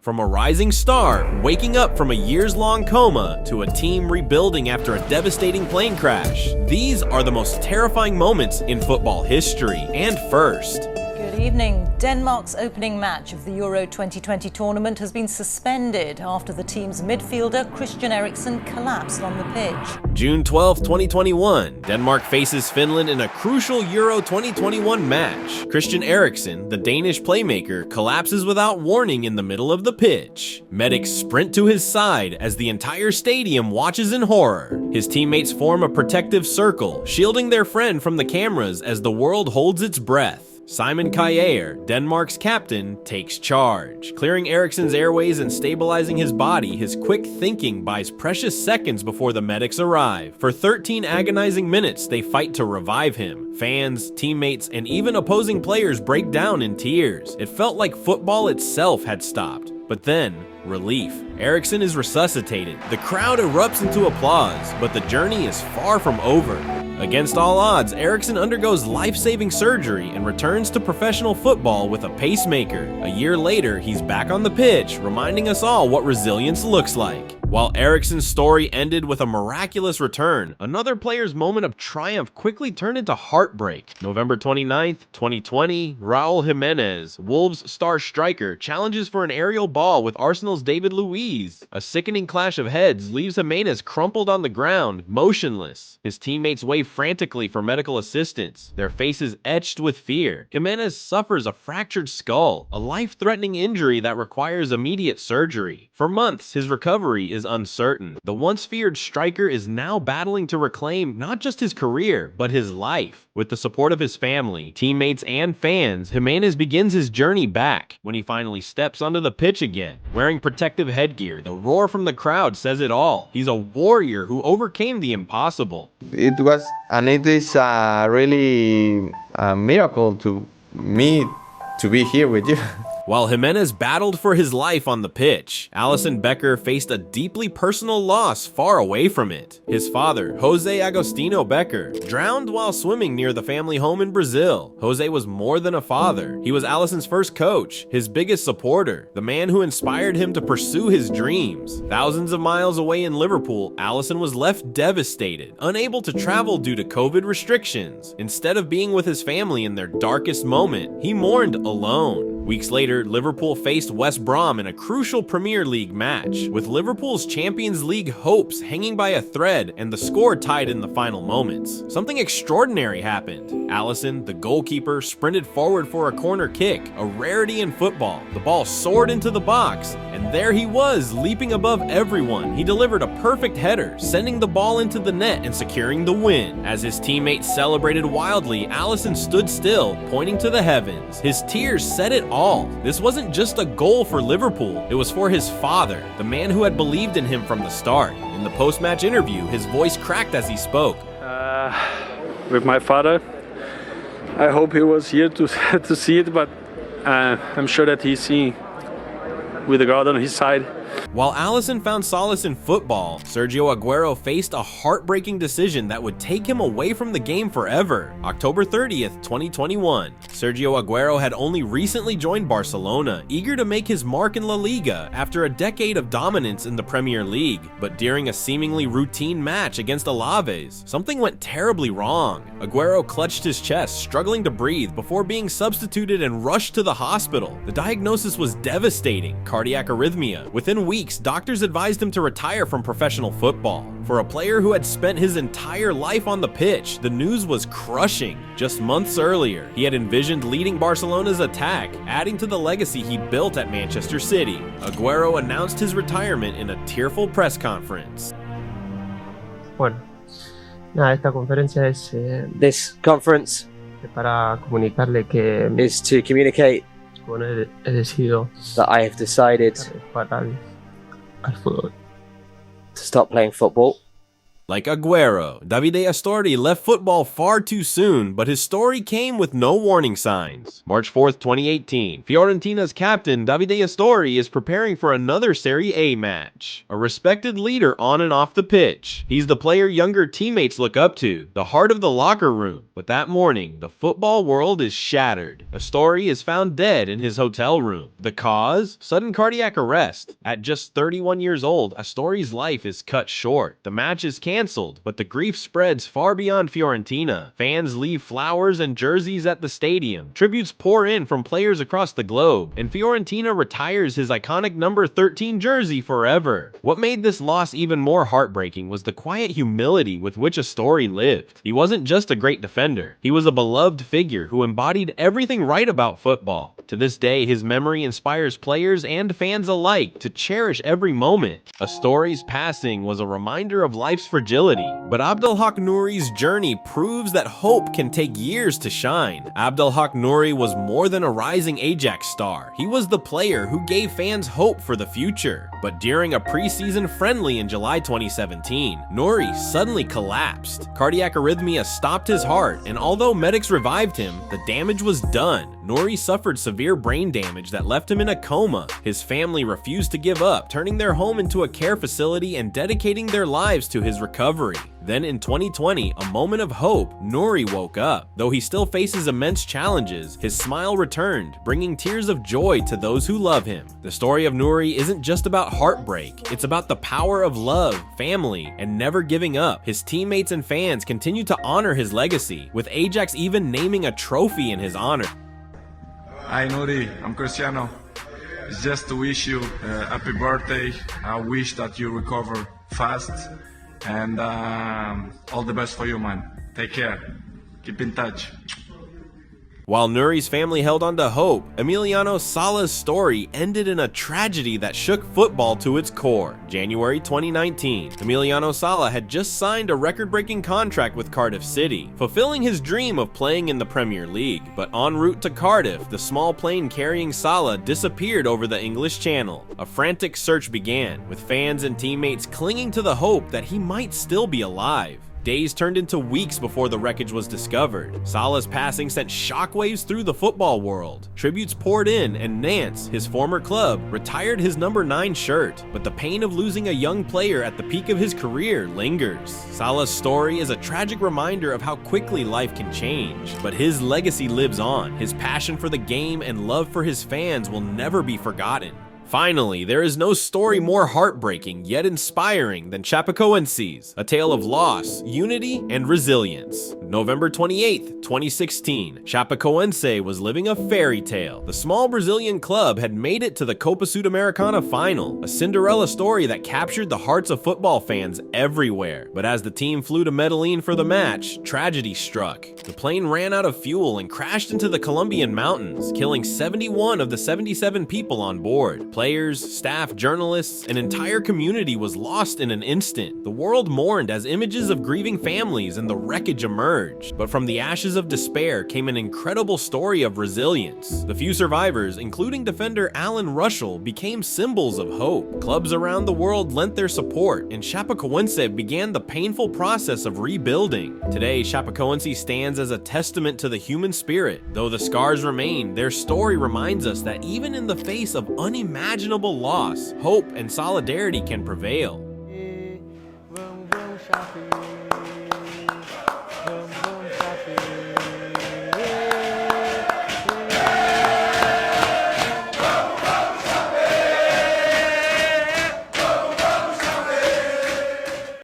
From a rising star waking up from a years-long coma to a team rebuilding after a devastating plane crash, these are the most terrifying moments in football history. And first, good evening. Denmark's opening match of the Euro 2020 tournament has been suspended after the team's midfielder Christian Eriksen collapsed on the pitch. June 12, 2021, Denmark faces Finland in a crucial Euro 2021 match. Christian Eriksen, the Danish playmaker, collapses without warning in the middle of the pitch. Medics sprint to his side as the entire stadium watches in horror. His teammates form a protective circle, shielding their friend from the cameras as the world holds its breath. Simon Kjaer, Denmark's captain, takes charge. Clearing Eriksen's airways and stabilizing his body, his quick thinking buys precious seconds before the medics arrive. For 13 agonizing minutes, they fight to revive him. Fans, teammates, and even opposing players break down in tears. It felt like football itself had stopped. But then, relief. Eriksen is resuscitated. The crowd erupts into applause, but the journey is far from over. Against all odds, Eriksen undergoes life-saving surgery and returns to professional football with a pacemaker. A year later, he's back on the pitch, reminding us all what resilience looks like. While Eriksen's story ended with a miraculous return, another player's moment of triumph quickly turned into heartbreak. November 29th, 2020, Raul Jimenez, Wolves' star striker, challenges for an aerial ball with Arsenal's David Luiz. A sickening clash of heads leaves Jimenez crumpled on the ground, motionless. His teammates wave frantically for medical assistance, their faces etched with fear. Jimenez suffers a fractured skull, a life-threatening injury that requires immediate surgery. For months, his recovery is uncertain. The once feared striker is now battling to reclaim not just his career, but his life. With the support of his family, teammates, and fans, Jimenez begins his journey back. When he finally steps onto the pitch again, wearing protective headgear, the roar from the crowd says it all. He's a warrior who overcame the impossible. It was, and it is really a miracle to me to be here with you. While Jimenez battled for his life on the pitch, Alisson Becker faced a deeply personal loss far away from it. His father, Jose Agostinho Becker, drowned while swimming near the family home in Brazil. Jose was more than a father. He was Alisson's first coach, his biggest supporter, the man who inspired him to pursue his dreams. Thousands of miles away in Liverpool, Alisson was left devastated, unable to travel due to COVID restrictions. Instead of being with his family in their darkest moment, he mourned alone. Weeks later, Liverpool faced West Brom in a crucial Premier League match, with Liverpool's Champions League hopes hanging by a thread and the score tied in the final moments. Something extraordinary happened. Alisson, the goalkeeper, sprinted forward for a corner kick, a rarity in football. The ball soared into the box, and there he was, leaping above everyone. He delivered a perfect header, sending the ball into the net and securing the win. As his teammates celebrated wildly, Alisson stood still, pointing to the heavens. His tears said it all. This wasn't just a goal for Liverpool, it was for his father, the man who had believed in him from the start. In the post-match interview, his voice cracked as he spoke. With my father, I hope he was here to see it, but I'm sure that he's seeing with the God on his side. While Alisson found solace in football, Sergio Aguero faced a heartbreaking decision that would take him away from the game forever. October 30th, 2021. Sergio Aguero had only recently joined Barcelona, eager to make his mark in La Liga after a decade of dominance in the Premier League. But during a seemingly routine match against Alaves, something went terribly wrong. Aguero clutched his chest, struggling to breathe before being substituted and rushed to the hospital. The diagnosis was devastating: cardiac arrhythmia. Within weeks, doctors advised him to retire from professional football. For a player who had spent his entire life on the pitch, the news was crushing. Just months earlier, he had envisioned leading Barcelona's attack, adding to the legacy he built at Manchester City. Aguero announced his retirement in a tearful press conference. Bueno, nada, esta conferencia es This conference para comunicarle que is to communicate bueno, he decidido that I have decided jugar al fútbol. to stop playing football. Like Aguero, Davide Astori left football far too soon, but his story came with no warning signs. March 4th, 2018, Fiorentina's captain Davide Astori is preparing for another Serie A match. A respected leader on and off the pitch. He's the player younger teammates look up to, the heart of the locker room. But that morning, the football world is shattered. Astori is found dead in his hotel room. The cause? Sudden cardiac arrest. At just 31 years old, Astori's life is cut short. The match is canceled, but the grief spreads far beyond Fiorentina. Fans leave flowers and jerseys at the stadium. Tributes pour in from players across the globe, and Fiorentina retires his iconic number 13 jersey forever. What made this loss even more heartbreaking was the quiet humility with which Astori lived. He wasn't just a great defender. He was a beloved figure who embodied everything right about football. To this day, his memory inspires players and fans alike to cherish every moment. Astori's passing was a reminder of life's fragility, but Abdelhak Nouri's journey proves that hope can take years to shine. Abdelhak Nouri was more than a rising Ajax star. He was the player who gave fans hope for the future. But during a preseason friendly in July 2017, Nouri suddenly collapsed. Cardiac arrhythmia stopped his heart, and although medics revived him, the damage was done. Nouri suffered severe brain damage that left him in a coma. His family refused to give up, turning their home into a care facility and dedicating their lives to his recovery. Then in 2020, a moment of hope, Nouri woke up. Though he still faces immense challenges, his smile returned, bringing tears of joy to those who love him. The story of Nouri isn't just about heartbreak, it's about the power of love, family, and never giving up. His teammates and fans continue to honor his legacy, with Ajax even naming a trophy in his honor. Hi Nouri, I'm Cristiano. It's just to wish you a happy birthday. I wish that you recover fast. And all the best for you, man. Take care. Keep in touch. While Nouri's family held on to hope, Emiliano Sala's story ended in a tragedy that shook football to its core. January 2019, Emiliano Sala had just signed a record-breaking contract with Cardiff City, fulfilling his dream of playing in the Premier League. But en route to Cardiff, the small plane carrying Sala disappeared over the English Channel. A frantic search began, with fans and teammates clinging to the hope that he might still be alive. Days turned into weeks before the wreckage was discovered. Sala's passing sent shockwaves through the football world. Tributes poured in, and Nantes, his former club, retired his number 9 shirt. But the pain of losing a young player at the peak of his career lingers. Sala's story is a tragic reminder of how quickly life can change. But his legacy lives on. His passion for the game and love for his fans will never be forgotten. Finally, there is no story more heartbreaking yet inspiring than Chapecoense's, a tale of loss, unity, and resilience. November 28, 2016, Chapecoense was living a fairy tale. The small Brazilian club had made it to the Copa Sudamericana final, a Cinderella story that captured the hearts of football fans everywhere. But as the team flew to Medellin for the match, tragedy struck. The plane ran out of fuel and crashed into the Colombian mountains, killing 71 of the 77 people on board. Players, staff, journalists, an entire community was lost in an instant. The world mourned as images of grieving families and the wreckage emerged. But from the ashes of despair came an incredible story of resilience. The few survivors, including defender Alan Russell, became symbols of hope. Clubs around the world lent their support, and Chapecoense began the painful process of rebuilding. Today, Chapecoense stands as a testament to the human spirit. Though the scars remain, their story reminds us that even in the face of unimaginable loss, hope and solidarity can prevail.